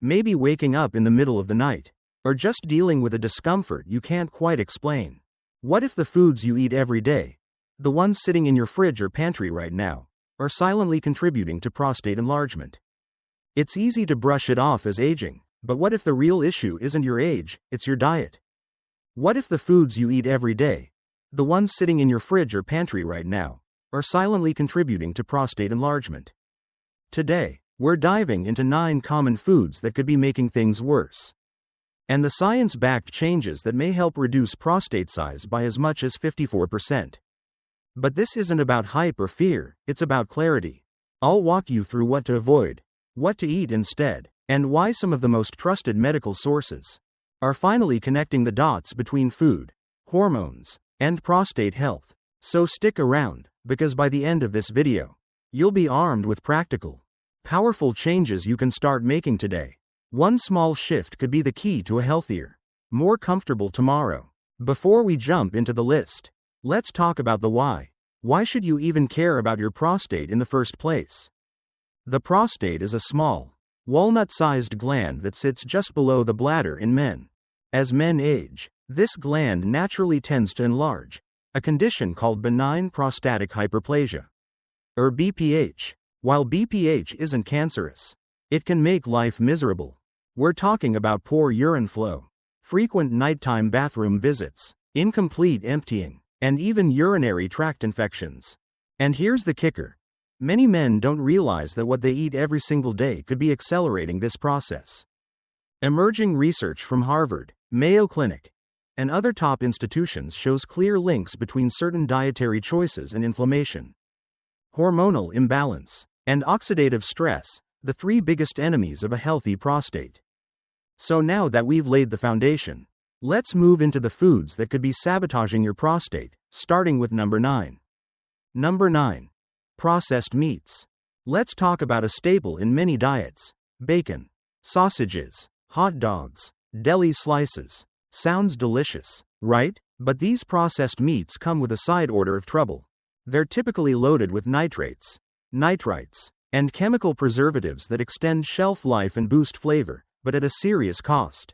maybe waking up in the middle of the night, or just dealing with a discomfort you can't quite explain. What if the foods you eat every day, the ones sitting in your fridge or pantry right now, are silently contributing to prostate enlargement? It's easy to brush it off as aging, but what if the real issue isn't your age, it's your diet? What if the foods you eat every day, the ones sitting in your fridge or pantry right now, are silently contributing to prostate enlargement? Today, we're diving into 9 common foods that could be making things worse, and the science-backed changes that may help reduce prostate size by as much as 54%. But this isn't about hype or fear, it's about clarity. I'll walk you through what to avoid, what to eat instead, and why some of the most trusted medical sources are finally connecting the dots between food, hormones, and prostate health. So stick around, because by the end of this video, you'll be armed with practical, powerful changes you can start making today. One small shift could be the key to a healthier, more comfortable tomorrow. Before we jump into the list, let's talk about the why. Why should you even care about your prostate in the first place? The prostate is a small, walnut-sized gland that sits just below the bladder in men. As men age, this gland naturally tends to enlarge, a condition called benign prostatic hyperplasia, or BPH. While BPH isn't cancerous, it can make life miserable. We're talking about poor urine flow, frequent nighttime bathroom visits, incomplete emptying, and even urinary tract infections. And here's the kicker. Many men don't realize that what they eat every single day could be accelerating this process. Emerging research from Harvard, Mayo Clinic, and other top institutions shows clear links between certain dietary choices and inflammation, hormonal imbalance, and oxidative stress, the 3 biggest enemies of a healthy prostate. So now that we've laid the foundation, let's move into the foods that could be sabotaging your prostate, starting with number 9. Number 9. Processed meats. Let's talk about a staple in many diets: bacon, sausages, hot dogs, deli slices. Sounds delicious, right? But these processed meats come with a side order of trouble. They're typically loaded with nitrates, nitrites, and chemical preservatives that extend shelf life and boost flavor, but at a serious cost.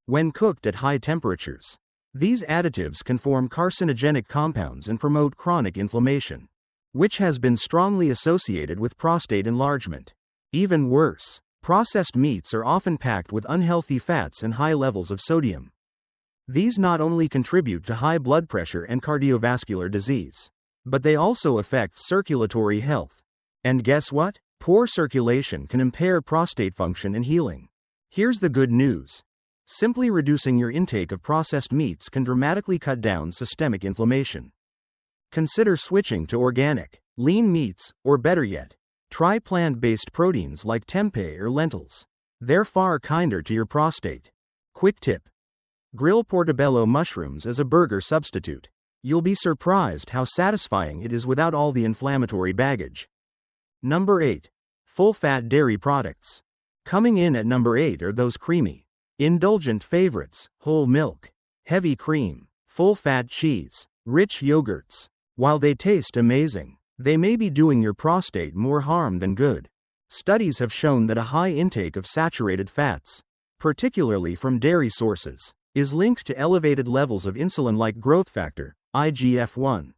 When cooked at high temperatures, these additives can form carcinogenic compounds and promote chronic inflammation, which has been strongly associated with prostate enlargement. Even worse, processed meats are often packed with unhealthy fats and high levels of sodium. These not only contribute to high blood pressure and cardiovascular disease, but they also affect circulatory health. And guess what? Poor circulation can impair prostate function and healing. Here's the good news. Simply reducing your intake of processed meats can dramatically cut down systemic inflammation. Consider switching to organic, lean meats, or better yet, try plant-based proteins like tempeh or lentils. They're far kinder to your prostate. Quick tip: grill portobello mushrooms as a burger substitute. You'll be surprised how satisfying it is without all the inflammatory baggage. Number 8. Full-fat dairy products. Coming in at number 8 are those creamy, indulgent favorites: whole milk, heavy cream, full-fat cheese, rich yogurts. While they taste amazing, they may be doing your prostate more harm than good. Studies have shown that a high intake of saturated fats, particularly from dairy sources, is linked to elevated levels of insulin-like growth factor, IGF-1,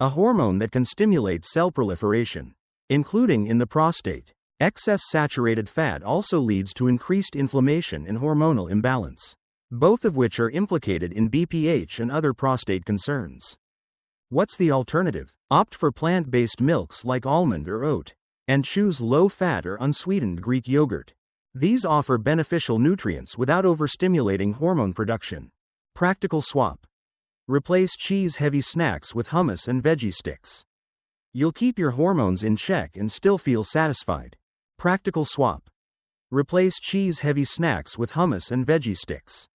a hormone that can stimulate cell proliferation, including in the prostate. Excess saturated fat also leads to increased inflammation and hormonal imbalance, both of which are implicated in BPH and other prostate concerns. What's the alternative? Opt for plant-based milks like almond or oat, and choose low-fat or unsweetened Greek yogurt. These offer beneficial nutrients without overstimulating hormone production. Practical swap. Replace cheese-heavy snacks with hummus and veggie sticks. You'll keep your hormones in check and still feel satisfied. Practical swap. Replace cheese-heavy snacks with hummus and veggie sticks.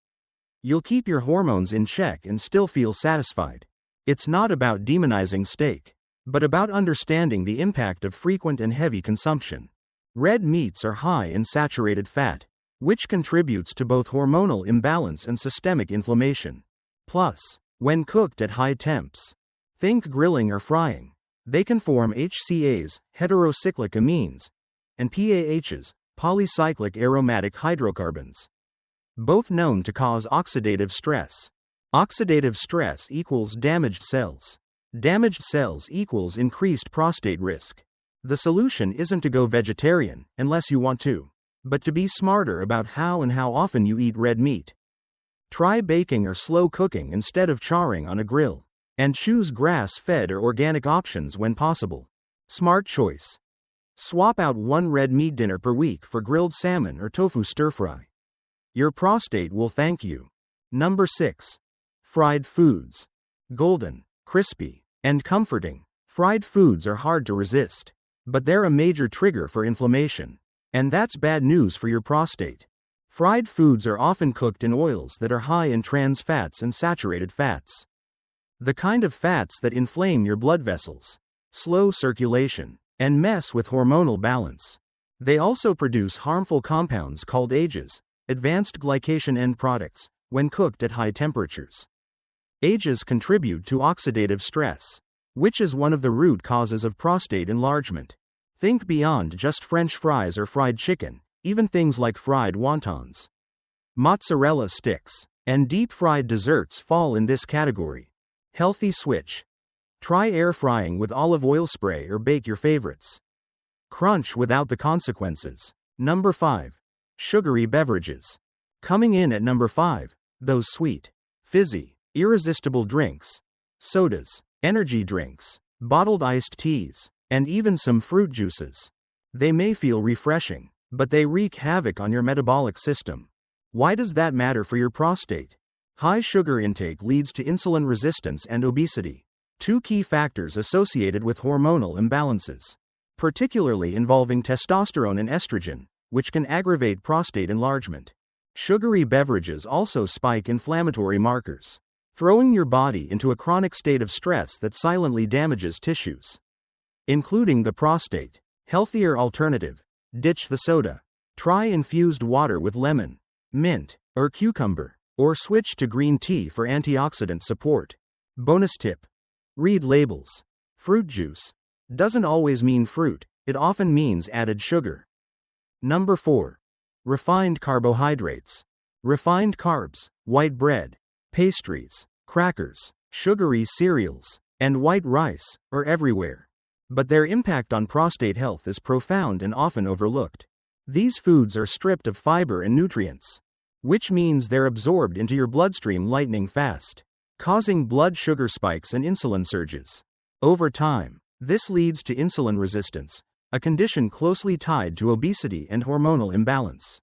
You'll keep your hormones in check and still feel satisfied. It's not about demonizing steak, but about understanding the impact of frequent and heavy consumption. Red meats are high in saturated fat, which contributes to both hormonal imbalance and systemic inflammation. Plus, when cooked at high temps, think grilling or frying, they can form HCAs, heterocyclic amines, and PAHs, polycyclic aromatic hydrocarbons, both known to cause oxidative stress. Oxidative stress equals damaged cells. Damaged cells equals increased prostate risk. The solution isn't to go vegetarian, unless you want to, but to be smarter about how and how often you eat red meat. Try baking or slow cooking instead of charring on a grill. And choose grass-fed or organic options when possible. Smart choice. Swap out one red meat dinner per week for grilled salmon or tofu stir-fry. Your prostate will thank you. Number 6. Fried foods. Golden, crispy, and comforting. Fried foods are hard to resist, but they're a major trigger for inflammation. And that's bad news for your prostate. Fried foods are often cooked in oils that are high in trans fats and saturated fats. The kind of fats that inflame your blood vessels, slow circulation, and mess with hormonal balance. They also produce harmful compounds called AGEs, advanced glycation end products, when cooked at high temperatures. AGEs contribute to oxidative stress, which is one of the root causes of prostate enlargement. Think beyond just French fries or fried chicken, even things like fried wontons, mozzarella sticks, and deep-fried desserts fall in this category. Healthy switch. Try air frying with olive oil spray or bake your favorites. Crunch without the consequences. Number 5. Sugary beverages. Coming in at number 5, those sweet, fizzy, irresistible drinks, sodas, energy drinks, bottled iced teas, and even some fruit juices. They may feel refreshing, but they wreak havoc on your metabolic system. Why does that matter for your prostate? High sugar intake leads to insulin resistance and obesity, two key factors associated with hormonal imbalances, particularly involving testosterone and estrogen, which can aggravate prostate enlargement. Sugary beverages also spike inflammatory markers, throwing your body into a chronic state of stress that silently damages tissues, including the prostate. Healthier alternative. Ditch the soda. Try infused water with lemon, mint, or cucumber. Or switch to green tea for antioxidant support. Bonus tip. Read labels. Fruit juice doesn't always mean fruit, it often means added sugar. Number 4. Refined carbohydrates. Refined carbs, white bread, pastries, crackers, sugary cereals, and white rice are everywhere. But their impact on prostate health is profound and often overlooked. These foods are stripped of fiber and nutrients, which means they're absorbed into your bloodstream lightning fast, causing blood sugar spikes and insulin surges. Over time, this leads to insulin resistance, a condition closely tied to obesity and hormonal imbalance.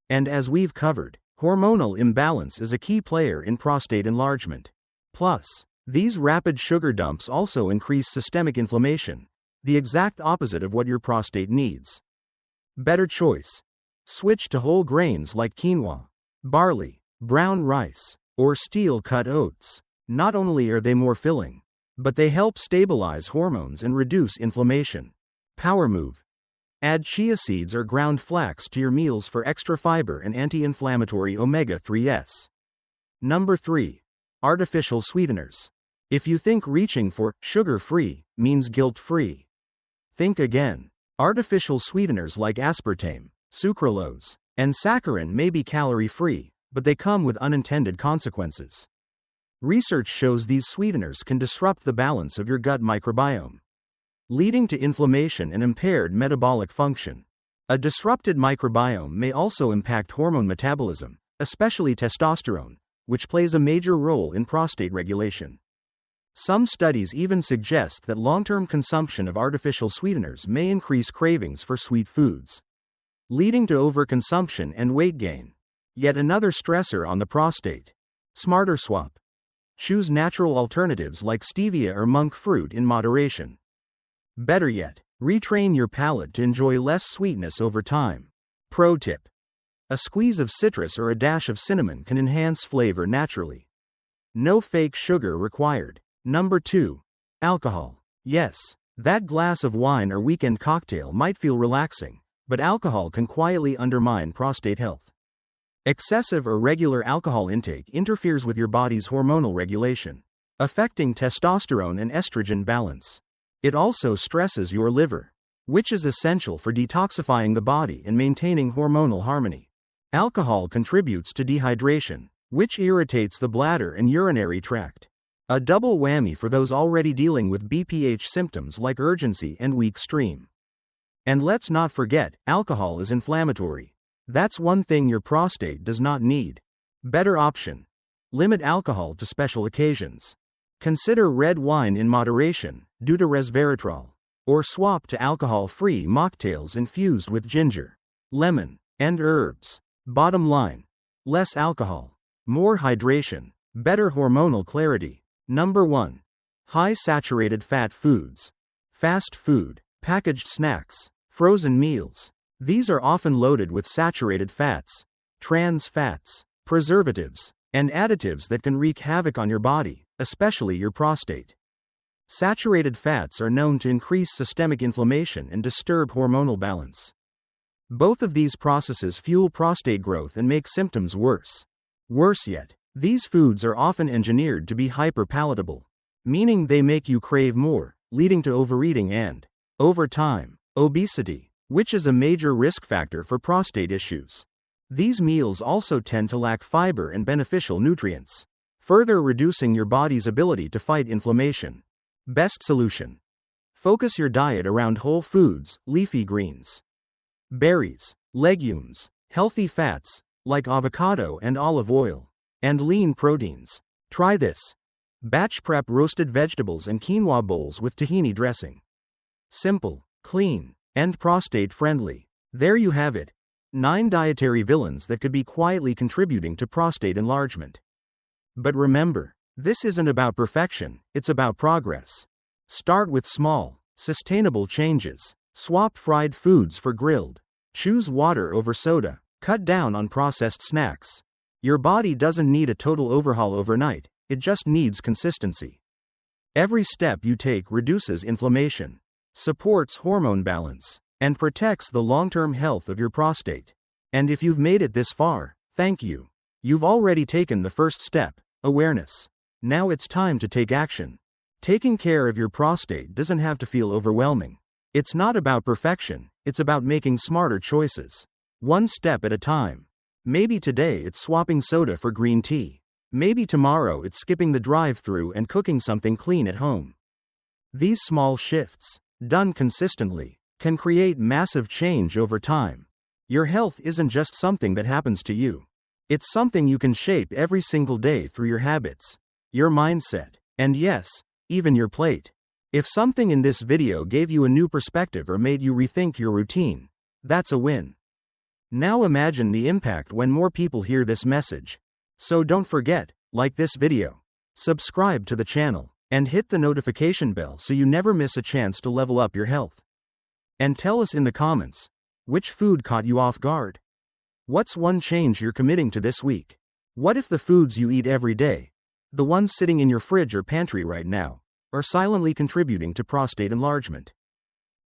And as we've covered, hormonal imbalance is a key player in prostate enlargement. Plus, these rapid sugar dumps also increase systemic inflammation, the exact opposite of what your prostate needs. Better choice. Switch to whole grains like quinoa, barley, brown rice, or steel-cut oats. Not only are they more filling, but they help stabilize hormones and reduce inflammation. Power move. Add chia seeds or ground flax to your meals for extra fiber and anti-inflammatory omega-3s. Number 3. Artificial sweeteners. If you think reaching for sugar-free means guilt-free, think again. Artificial sweeteners like aspartame, sucralose, and saccharin may be calorie-free, but they come with unintended consequences. Research shows these sweeteners can disrupt the balance of your gut microbiome, leading to inflammation and impaired metabolic function. A disrupted microbiome may also impact hormone metabolism, especially testosterone, which plays a major role in prostate regulation. Some studies even suggest that long-term consumption of artificial sweeteners may increase cravings for sweet foods, leading to overconsumption and weight gain. Yet another stressor on the prostate. Smarter swap. Choose natural alternatives like stevia or monk fruit in moderation. Better yet, retrain your palate to enjoy less sweetness over time. Pro tip. A squeeze of citrus or a dash of cinnamon can enhance flavor naturally. No fake sugar required. Number 2. Alcohol. Yes, that glass of wine or weekend cocktail might feel relaxing, but alcohol can quietly undermine prostate health. Excessive or regular alcohol intake interferes with your body's hormonal regulation, affecting testosterone and estrogen balance. It also stresses your liver, which is essential for detoxifying the body and maintaining hormonal harmony. Alcohol contributes to dehydration, which irritates the bladder and urinary tract. A double whammy for those already dealing with BPH symptoms like urgency and weak stream. And let's not forget, alcohol is inflammatory. That's one thing your prostate does not need. Better option. Limit alcohol to special occasions. Consider red wine in moderation, due to resveratrol. Or swap to alcohol-free mocktails infused with ginger, lemon, and herbs. Bottom line. Less alcohol. More hydration. Better hormonal clarity. Number 1. High saturated fat foods. Fast food, packaged snacks, frozen meals. These are often loaded with saturated fats, trans fats, preservatives, and additives that can wreak havoc on your body, especially your prostate. Saturated fats are known to increase systemic inflammation and disturb hormonal balance. Both of these processes fuel prostate growth and make symptoms worse. Worse yet, these foods are often engineered to be hyperpalatable, meaning they make you crave more, leading to overeating and, over time, obesity, which is a major risk factor for prostate issues. These meals also tend to lack fiber and beneficial nutrients, further reducing your body's ability to fight inflammation. Best solution. Focus your diet around whole foods, leafy greens, berries, legumes, healthy fats, like avocado and olive oil, and lean proteins. Try this. Batch prep roasted vegetables and quinoa bowls with tahini dressing. Simple, clean, and prostate-friendly. There you have it. 9 dietary villains that could be quietly contributing to prostate enlargement. But remember, this isn't about perfection, it's about progress. Start with small, sustainable changes. Swap fried foods for grilled. Choose water over soda. Cut down on processed snacks. Your body doesn't need a total overhaul overnight, it just needs consistency. Every step you take reduces inflammation, supports hormone balance, and protects the long-term health of your prostate. And if you've made it this far, thank you. You've already taken the first step, awareness. Now it's time to take action. Taking care of your prostate doesn't have to feel overwhelming. It's not about perfection, it's about making smarter choices. One step at a time. Maybe today it's swapping soda for green tea. Maybe tomorrow it's skipping the drive-thru and cooking something clean at home. These small shifts, done consistently, can create massive change over time. Your health isn't just something that happens to you. It's something you can shape every single day through your habits, your mindset, and yes, even your plate. If something in this video gave you a new perspective or made you rethink your routine, that's a win. Now imagine the impact when more people hear this message. So don't forget, like this video, subscribe to the channel, and hit the notification bell so you never miss a chance to level up your health. And tell us in the comments, which food caught you off guard? What's one change you're committing to this week? What if the foods you eat every day, the ones sitting in your fridge or pantry right now, are silently contributing to prostate enlargement?